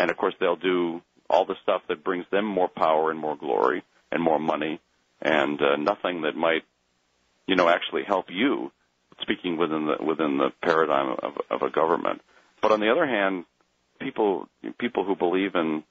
And, of course, they'll do all the stuff that brings them more power and more glory and more money, and nothing that might, actually help you, speaking within the paradigm of a government. But on the other hand, people who believe in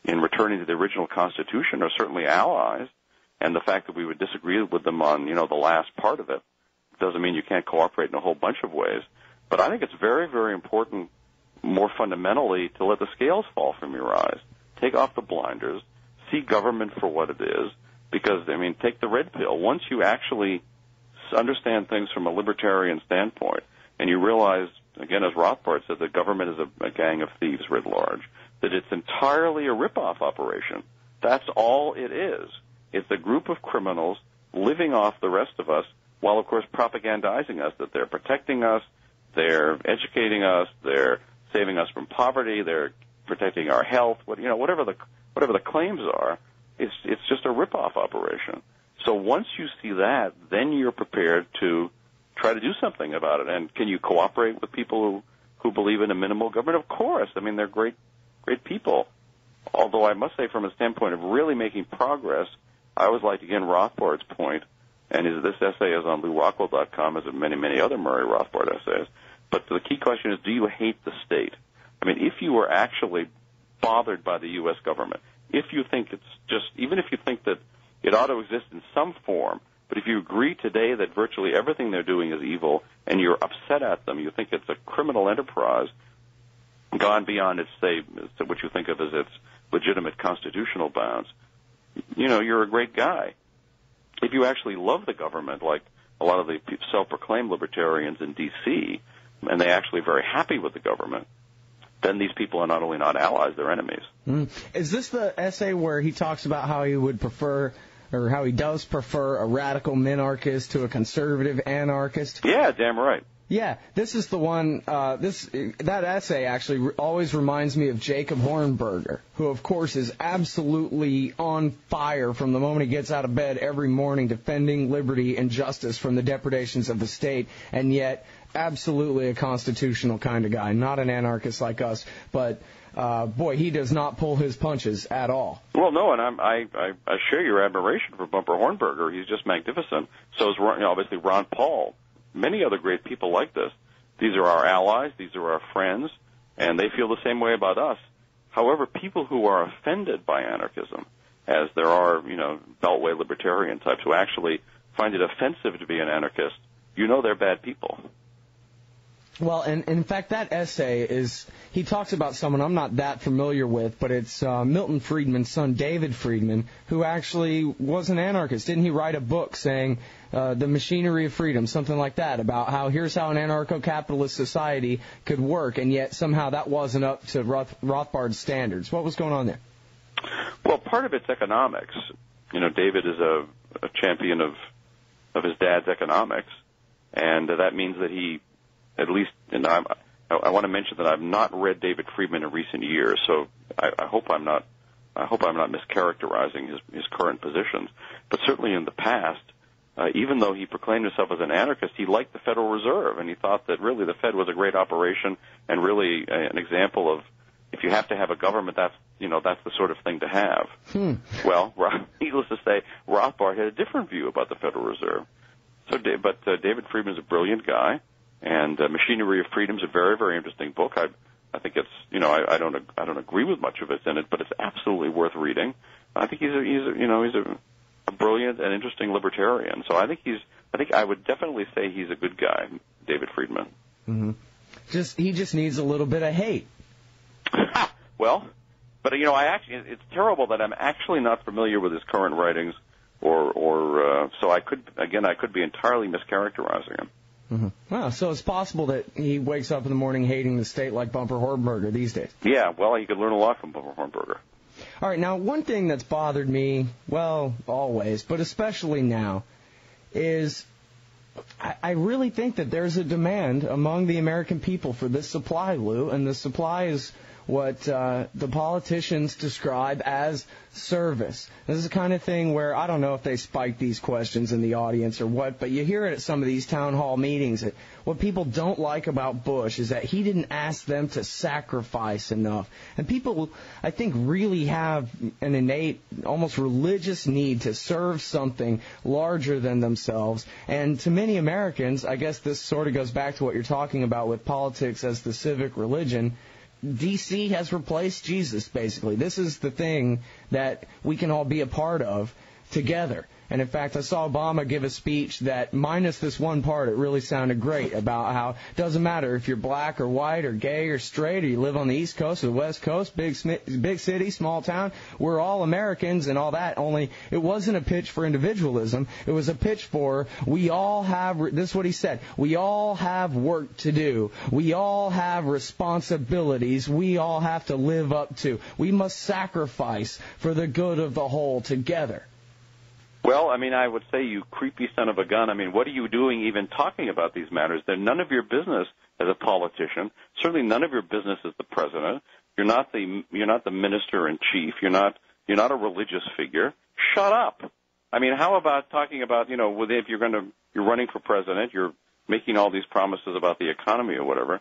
returning to the original Constitution are certainly allies, and the fact that we would disagree with them on, the last part of it doesn't mean you can't cooperate in a whole bunch of ways. But I think it's very, very important, more fundamentally, to let the scales fall from your eyes. Take off the blinders. See government for what it is. Because, take the red pill. Once you actually understand things from a libertarian standpoint, and you realize, again, as Rothbard said, that government is a gang of thieves writ large, that it's entirely a rip-off operation. That's all it is. It's a group of criminals living off the rest of us while, of course, propagandizing us that they're protecting us, they're educating us, they're saving us from poverty, they're protecting our health, whatever the claims are. It's just a rip-off operation. So once you see that, then you're prepared to try to do something about it. And can you cooperate with people who believe in a minimal government? Of course. They're great people. Although I must say, from a standpoint of really making progress, I always like, again, Rothbard's point, and this essay is on LewRockwell.com, as many, many other Murray Rothbard essays. But the key question is, do you hate the state? If you were actually bothered by the U.S. government, if you think even if you think that it ought to exist in some form, but if you agree today that virtually everything they're doing is evil and you're upset at them, you think it's a criminal enterprise gone beyond what you think of as its legitimate constitutional bounds, you're a great guy. If you actually love the government, like a lot of the self-proclaimed libertarians in D.C., and they're actually very happy with the government, then these people are not only not allies, they're enemies. Is this the essay where he talks about how he would prefer, or how he does prefer, a radical minarchist to a conservative anarchist? Yeah, damn right. Yeah, this is the one, that essay actually always reminds me of Jacob Hornberger, who of course is absolutely on fire from the moment he gets out of bed every morning, defending liberty and justice from the depredations of the state, and yet absolutely a constitutional kind of guy, not an anarchist like us, but boy, he does not pull his punches at all. Well, no, and I share your admiration for Bumper Hornberger. He's just magnificent. So is obviously Ron Paul. Many other great people like this. These are our allies. These are our friends, and they feel the same way about us. However, people who are offended by anarchism, as there are, Beltway libertarian types who actually find it offensive to be an anarchist, they're bad people. Well, and in fact, that essay he talks about someone I'm not that familiar with, but it's Milton Friedman's son, David Friedman, who actually was an anarchist. Didn't he write a book saying, The Machinery of Freedom, something like that, about how here's how an anarcho-capitalist society could work, and yet somehow that wasn't up to Rothbard's standards. What was going on there? Well, part of it's economics. David is a champion of his dad's economics, and that means that he, at least, and I want to mention that I've not read David Friedman in recent years, so I hope I'm not mischaracterizing his current positions. But certainly in the past, even though he proclaimed himself as an anarchist, he liked the Federal Reserve, and he thought that really the Fed was a great operation and really an example of, if you have to have a government, that's the sort of thing to have. Well, needless to say, Rothbard had a different view about the Federal Reserve. But David Friedman's a brilliant guy. And Machinery of Freedom is a very, very interesting book. I think it's, I don't agree with much of it in it, but it's absolutely worth reading. I think he's a brilliant and interesting libertarian. So I think I would definitely say he's a good guy, David Friedman. Mm-hmm. He just needs a little bit of hate. Well, but it's terrible that I'm actually not familiar with his current writings, so I could be entirely mischaracterizing him. Mm-hmm. Wow, so it's possible that he wakes up in the morning hating the state like Bumper Hornberger these days. Yeah, well, he could learn a lot from Bumper Hornberger. All right, now, one thing that's bothered me, well, always, but especially now, is I really think that there's a demand among the American people for this supply, Lou, and the supply is what the politicians describe as service. This is the kind of thing where I don't know if they spike these questions in the audience or what, but you hear it at some of these town hall meetings. What people don't like about Bush is that he didn't ask them to sacrifice enough. And people, I think, really have an innate, almost religious need to serve something larger than themselves. And to many Americans, I guess this sort of goes back to what you're talking about with politics as the civic religion. D.C. has replaced Jesus, basically. This is the thing that we can all be a part of together. And, in fact, I saw Obama give a speech that, minus this one part, it really sounded great about how it doesn't matter if you're black or white or gay or straight or you live on the East Coast or the West Coast, big city, small town, we're all Americans and all that, only it wasn't a pitch for individualism. It was a pitch for we all have, this is what he said, we all have work to do. We all have responsibilities we all have to live up to. We must sacrifice for the good of the whole together. Well, I mean, I would say, you creepy son of a gun. I mean, what are you doing even talking about these matters? They're none of your business as a politician. Certainly none of your business as the president. You're not the minister in chief. You're not a religious figure. Shut up. I mean, how about talking about, if you're running for president, you're making all these promises about the economy or whatever.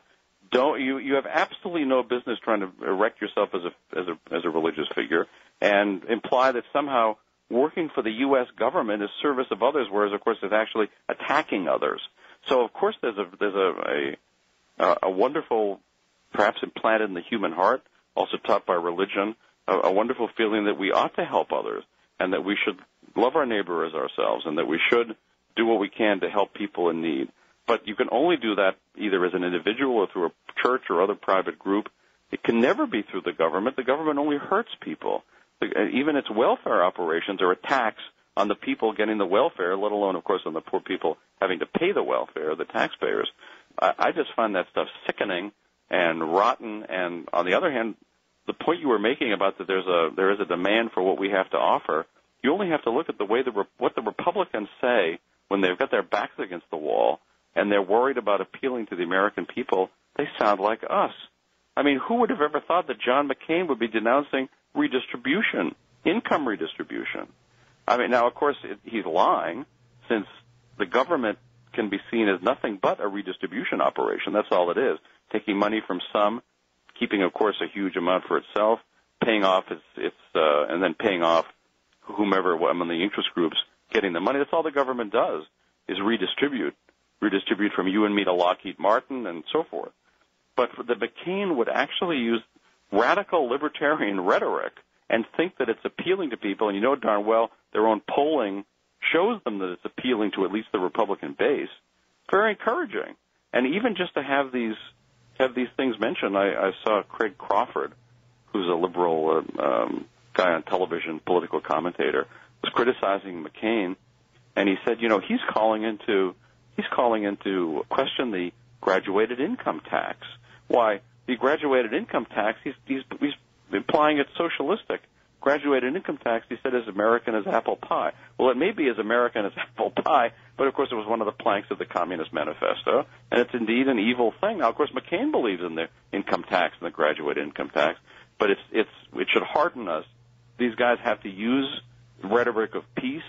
You have absolutely no business trying to erect yourself as a religious figure and imply that somehow working for the U.S. government is service of others, whereas, of course, it's actually attacking others. So, of course, there's a wonderful, perhaps implanted in the human heart, also taught by religion, a wonderful feeling that we ought to help others and that we should love our neighbor as ourselves and that we should do what we can to help people in need. But you can only do that either as an individual or through a church or other private group. It can never be through the government. The government only hurts people. Even its welfare operations are a tax on the people getting the welfare, let alone, of course, on the poor people having to pay the welfare, the taxpayers. I just find that stuff sickening and rotten. And on the other hand, the point you were making about that there is a demand for what we have to offer, you only have to look at the way what the Republicans say when they've got their backs against the wall and they're worried about appealing to the American people. They sound like us. I mean, who would have ever thought that John McCain would be denouncing redistribution, income redistribution? I mean, now, of course, he's lying, since the government can be seen as nothing but a redistribution operation. That's all it is, taking money from some, keeping, of course, a huge amount for itself, paying off and then paying off whomever among the interest groups getting the money. That's all the government does, is redistribute from you and me to Lockheed Martin and so forth. But the McCain would actually use radical libertarian rhetoric and think that it's appealing to people, and you know darn well their own polling shows them that it's appealing to at least the Republican base. Very encouraging. And even just to have these things mentioned, I saw Craig Crawford, who's a liberal guy on television, political commentator, was criticizing McCain, and he said, he's calling into question the graduated income tax. Why? The graduated income tax, he's implying it's socialistic. Graduated income tax, he said, is American as apple pie. Well, it may be as American as apple pie, but of course it was one of the planks of the Communist Manifesto, and it's indeed an evil thing. Now, of course, McCain believes in the income tax and the graduated income tax, but it should hearten us. These guys have to use the rhetoric of peace,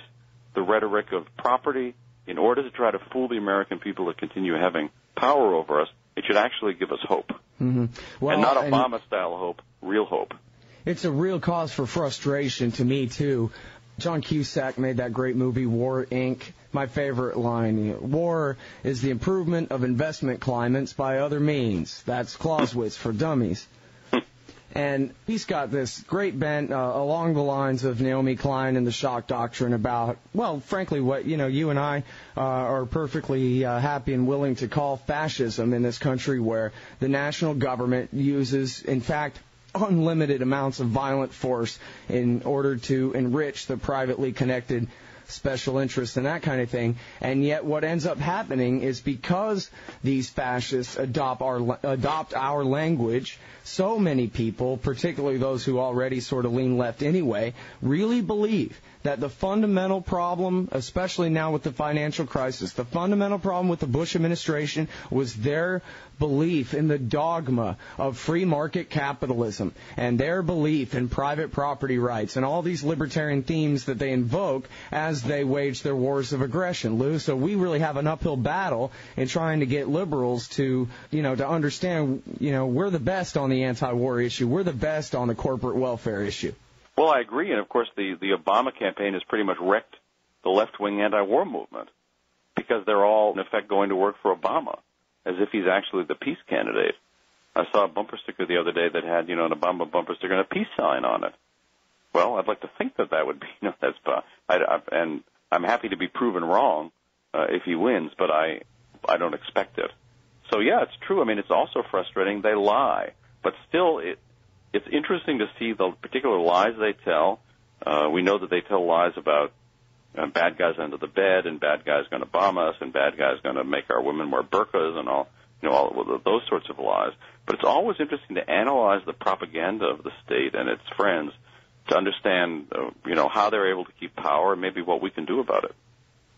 the rhetoric of property, in order to try to fool the American people to continue having power over us. It should actually give us hope. Mm-hmm. Well, and not Obama-style hope, real hope. It's a real cause for frustration to me, too. John Cusack made that great movie, War, Inc. My favorite line, war is the improvement of investment climates by other means. That's Clausewitz for dummies. And he's got this great bent along the lines of Naomi Klein and the shock doctrine about, well, frankly, what you and I are perfectly happy and willing to call fascism in this country, where the national government uses, in fact, unlimited amounts of violent force in order to enrich the privately connected special interests and that kind of thing. And yet what ends up happening is because these fascists adopt our language, so many people, particularly those who already sort of lean left anyway, really believe that the fundamental problem, especially now with the financial crisis, the fundamental problem with the Bush administration was their belief in the dogma of free market capitalism and their belief in private property rights and all these libertarian themes that they invoke as they wage their wars of aggression, Lou. So we really have an uphill battle in trying to get liberals to, to understand, we're the best on the anti-war issue. We're the best on the corporate welfare issue. Well, I agree, and of course the Obama campaign has pretty much wrecked the left-wing anti-war movement because they're all, in effect, going to work for Obama as if he's actually the peace candidate. I saw a bumper sticker the other day that had, an Obama bumper sticker and a peace sign on it. Well, I'd like to think that would be, and I'm happy to be proven wrong if he wins, but I don't expect it. So, yeah, it's true. I mean, it's also frustrating. They lie, but still it's interesting to see the particular lies they tell. We know that they tell lies about bad guys under the bed and bad guys going to bomb us and bad guys going to make our women wear burqas and all those sorts of lies. But it's always interesting to analyze the propaganda of the state and its friends to understand, how they're able to keep power and maybe what we can do about it.